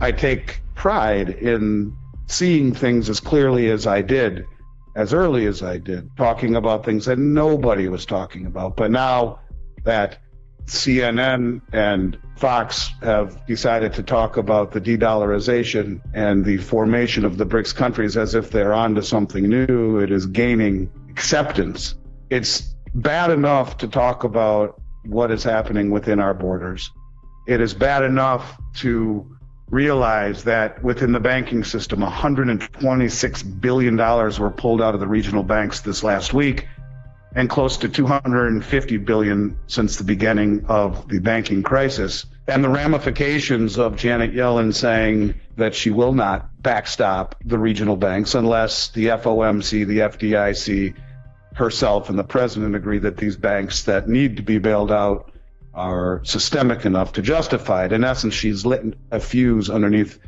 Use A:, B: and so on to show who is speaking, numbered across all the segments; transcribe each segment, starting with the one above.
A: I take pride in seeing things as clearly as I did, as early as I did, talking about things that nobody was talking about. But now that CNN and Fox have decided to talk about the de-dollarization and the formation of the BRICS countries as if they're onto something new, it is gaining acceptance. It's bad enough to talk about what is happening within our borders. It is bad enough to realize that within the banking system, $126 billion were pulled out of the regional banks this last week, and close to $250 billion since the beginning of the banking crisis. And the ramifications of Janet Yellen saying that she will not backstop the regional banks unless the FOMC, the FDIC, herself and the president agree that these banks that need to be bailed out are systemic enough to justify it. In essence, she's lit a fuse underneath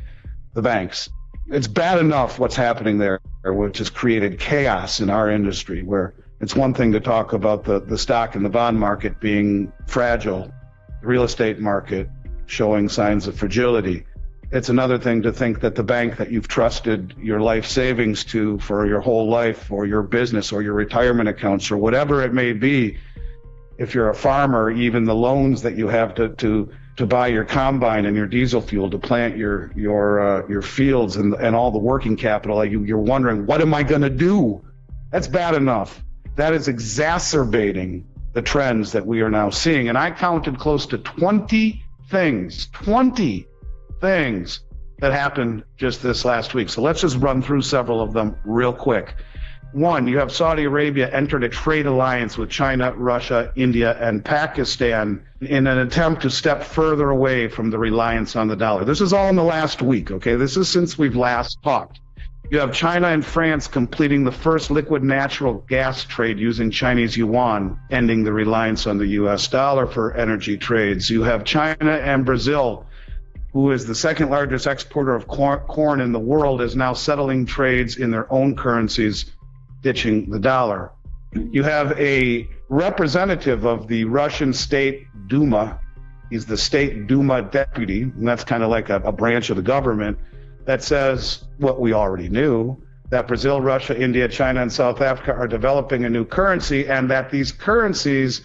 A: the banks. It's bad enough what's happening there, which has created chaos in our industry, where it's one thing to talk about the stock and the bond market being fragile, the real estate market showing signs of fragility. It's another thing to think that the bank that you've trusted your life savings to for your whole life, or your business, or your retirement accounts, or whatever it may be, if you're a farmer, even the loans that you have to buy your combine and your diesel fuel to plant your fields and all the working capital, you're wondering, what am I going to do? That's bad enough. That is exacerbating the trends that we are now seeing. And I counted close to 20 things that happened just this last week. So let's just run through several of them real quick. One, you have Saudi Arabia entered a trade alliance with China, Russia, India, and Pakistan in an attempt to step further away from the reliance on the dollar. This is all in the last week, okay? This is since we've last talked. You have China and France completing the first liquid natural gas trade using Chinese yuan, ending the reliance on the U.S. dollar for energy trades. You have China and Brazil, who is the second largest exporter of corn in the world, is now settling trades in their own currencies, ditching the dollar. You have a representative of the Russian State Duma. He's the State Duma deputy, and that's kind of like a branch of the government, that says what we already knew, that Brazil, Russia, India, China, and South Africa are developing a new currency, and that these currencies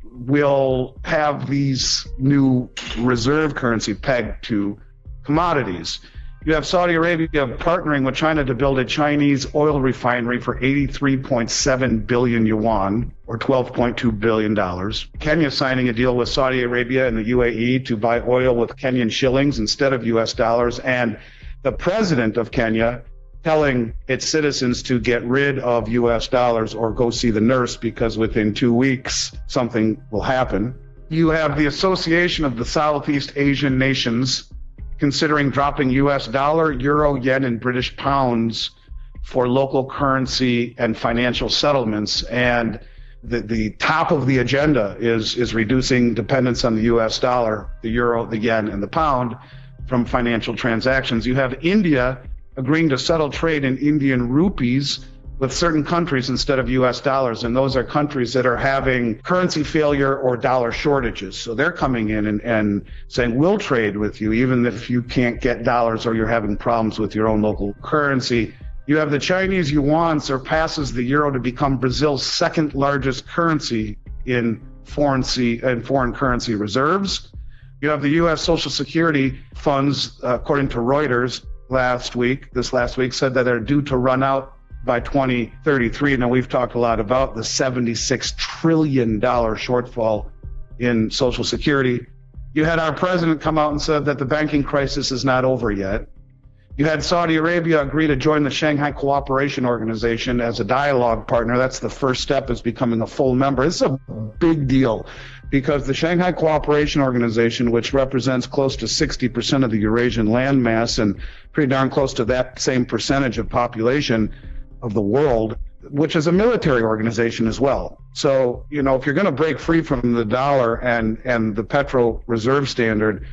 A: will have these new reserve currency pegged to commodities. You have Saudi Arabia partnering with China to build a Chinese oil refinery for 83.7 billion yuan, or $12.2 billion. Kenya signing a deal with Saudi Arabia and the UAE to buy oil with Kenyan shillings instead of US dollars, and the president of Kenya telling its citizens to get rid of US dollars or go see the nurse because within 2 weeks something will happen. You have the Association of the Southeast Asian Nations considering dropping US dollar, euro, yen, and British pounds for local currency and financial settlements. And the top of the agenda is reducing dependence on the US dollar, the euro, the yen, and the pound from financial transactions. You have India agreeing to settle trade in Indian rupees with certain countries instead of US dollars, and those are countries that are having currency failure or dollar shortages. So they're coming in and saying, we'll trade with you even if you can't get dollars or you're having problems with your own local currency. You have the Chinese yuan surpasses the euro to become Brazil's second largest currency in foreign currency reserves. You have the U.S. Social Security funds, according to Reuters this last week, said that they're due to run out by 2033. Now, we've talked a lot about the $76 trillion shortfall in Social Security. You had our president come out and said that the banking crisis is not over yet. You had Saudi Arabia agree to join the Shanghai Cooperation Organization as a dialogue partner. That's the first step, is becoming a full member. It's a big deal because the Shanghai Cooperation Organization, which represents close to 60% of the Eurasian landmass and pretty darn close to that same percentage of population of the world, which is a military organization as well. So, if you're going to break free from the dollar and the petro reserve standard,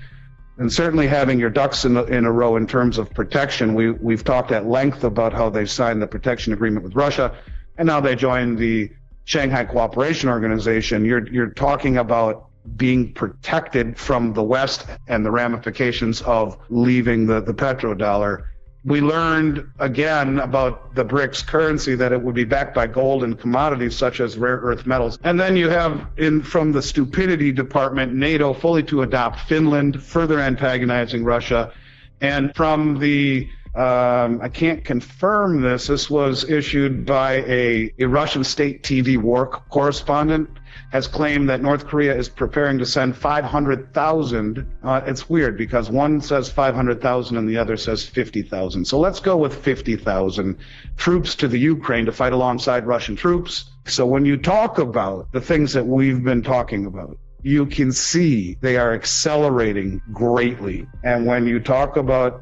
A: and certainly having your ducks in a row in terms of protection. We've talked at length about how they signed the protection agreement with Russia, and now they joined the Shanghai Cooperation Organization. You're talking about being protected from the West and the ramifications of leaving the petrodollar. We learned again about the BRICS currency, that it would be backed by gold and commodities such as rare earth metals. And then you have from the stupidity department, NATO fully to adopt Finland, further antagonizing Russia. And from the I can't confirm this. This was issued by a Russian state TV war correspondent, has claimed that North Korea is preparing to send 500,000. It's weird because one says 500,000 and the other says 50,000. So let's go with 50,000 troops to the Ukraine to fight alongside Russian troops. So when you talk about the things that we've been talking about, you can see they are accelerating greatly. And when you talk about,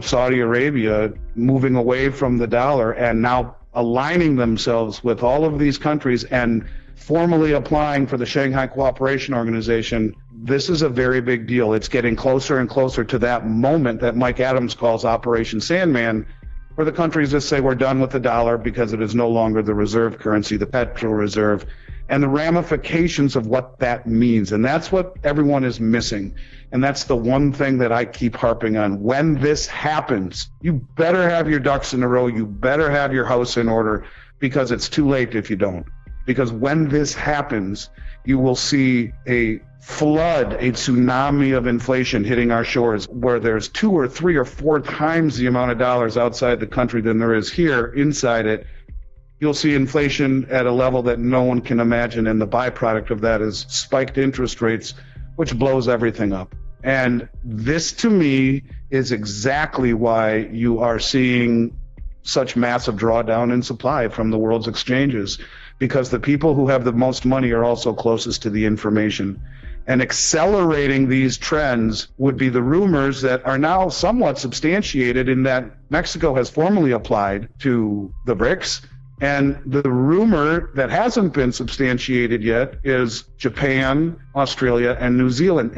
A: Saudi Arabia moving away from the dollar and now aligning themselves with all of these countries and formally applying for the Shanghai Cooperation Organization, this is a very big deal. It's getting closer and closer to that moment that Mike Adams calls Operation Sandman, where the countries just say we're done with the dollar because it is no longer the reserve currency, the petrol reserve, and the ramifications of what that means. And that's what everyone is missing. And that's the one thing that I keep harping on. When this happens, you better have your ducks in a row. You better have your house in order, because it's too late if you don't. Because when this happens, you will see a flood, a tsunami of inflation hitting our shores, where there's 2 or 3 or 4 times the amount of dollars outside the country than there is here inside it. You'll see inflation at a level that no one can imagine, and the byproduct of that is spiked interest rates, which blows everything up. And this, to me, is exactly why you are seeing such massive drawdown in supply from the world's exchanges, because the people who have the most money are also closest to the information. And accelerating these trends would be the rumors that are now somewhat substantiated in that Mexico has formally applied to the BRICS. And the rumor that hasn't been substantiated yet is Japan, Australia, and New Zealand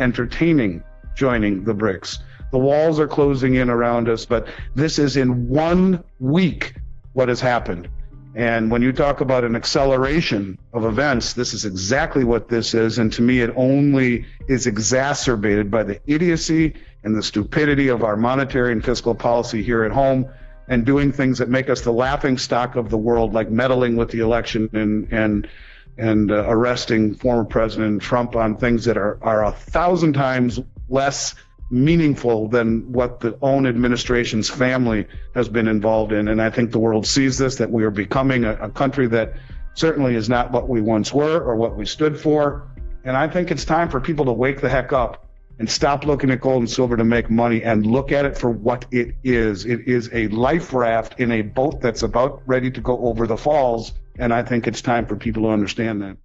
A: joining the BRICS. The walls are closing in around us, but this is in 1 week what has happened. And when you talk about an acceleration of events, this is exactly what this is. And to me, it only is exacerbated by the idiocy and the stupidity of our monetary and fiscal policy here at home, and doing things that make us the laughing stock of the world, like meddling with the election and arresting former President Trump on things that are 1,000 times less meaningful than what the own administration's family has been involved in. And I think the world sees this, that we are becoming a country that certainly is not what we once were or what we stood for. And I think it's time for people to wake the heck up and stop looking at gold and silver to make money and look at it for what it is. It is a life raft in a boat that's about ready to go over the falls. And I think it's time for people to understand that.